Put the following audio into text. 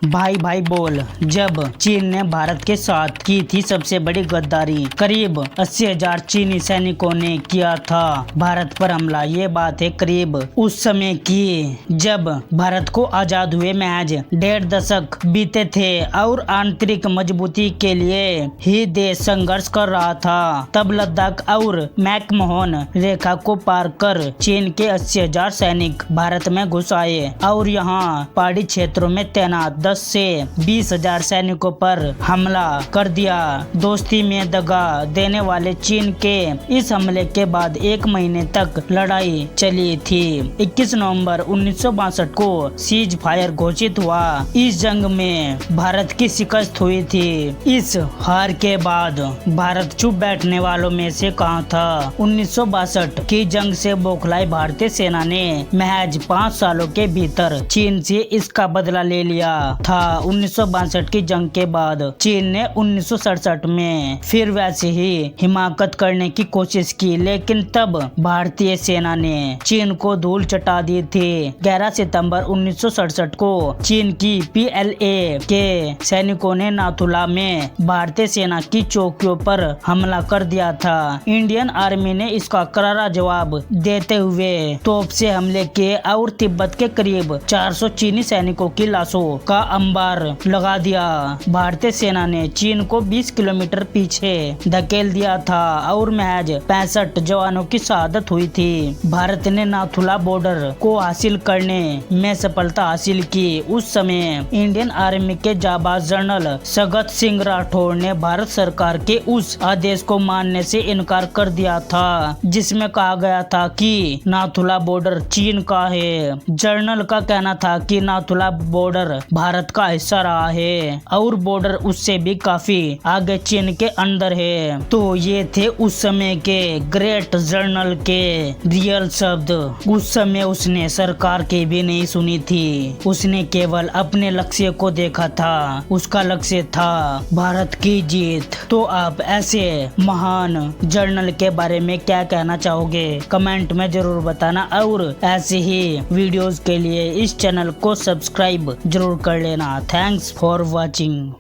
भाई भाई बोल। जब चीन ने भारत के साथ की थी सबसे बड़ी गद्दारी, करीब 80,000 चीनी सैनिकों ने किया था भारत पर हमला। ये बात है करीब उस समय की जब भारत को आजाद हुए महज 1.5 दशक बीते थे और आंतरिक मजबूती के लिए ही देश संघर्ष कर रहा था। तब लद्दाख और मैकमोहन रेखा को पार कर चीन के 80,000 सैनिक भारत में घुस आए और यहाँ पहाड़ी क्षेत्रों में तैनात 10 से 20,000 सैनिकों पर हमला कर दिया। दोस्ती में दगा देने वाले चीन के इस हमले के बाद 1 महीने तक लड़ाई चली थी। 21 नवंबर 1962 को सीज फायर घोषित हुआ। इस जंग में भारत की शिकस्त हुई थी। इस हार के बाद भारत चुप बैठने वालों में से कहाँ था। 1962 की जंग से बौखलाई भारतीय सेना ने महज 5 सालों के भीतर चीन से इसका बदला ले लिया था। 1962 की जंग के बाद चीन ने 1967 में फिर वैसे ही हिमाकत करने की कोशिश की, लेकिन तब भारतीय सेना ने चीन को धूल चटा दी थी। 11 सितंबर 1967 को चीन की PLA के सैनिकों ने नाथुला में भारतीय सेना की चौकियों पर हमला कर दिया था। इंडियन आर्मी ने इसका करारा जवाब देते हुए तोप से हमले किए और तिब्बत के करीब 400 चीनी सैनिकों की लाशों का अंबार लगा दिया। भारतीय सेना ने चीन को 20 किलोमीटर पीछे धकेल दिया था और महज 65 जवानों की शहादत हुई थी। भारत ने नाथुला बॉर्डर को हासिल करने में सफलता हासिल की। उस समय इंडियन आर्मी के जाबाज जनरल सगत सिंह राठौड़ ने भारत सरकार के उस आदेश को मानने से इनकार कर दिया था जिसमें कहा गया था कि नाथुला बॉर्डर चीन का है। जनरल का कहना था कि नाथुला बॉर्डर भारत का हिस्सा रहा है और बॉर्डर उससे भी काफी आगे चीन के अंदर है। तो ये थे उस समय के ग्रेट जनरल के रियल शब्द। उस समय उसने सरकार की भी नहीं सुनी थी, उसने केवल अपने लक्ष्य को देखा था। उसका लक्ष्य था भारत की जीत। तो आप ऐसे महान जनरल के बारे में क्या कहना चाहोगे, कमेंट में जरूर बताना और ऐसे ही वीडियोस के लिए इस चैनल को सब्सक्राइब जरूर कर लेना। Thanks for watching.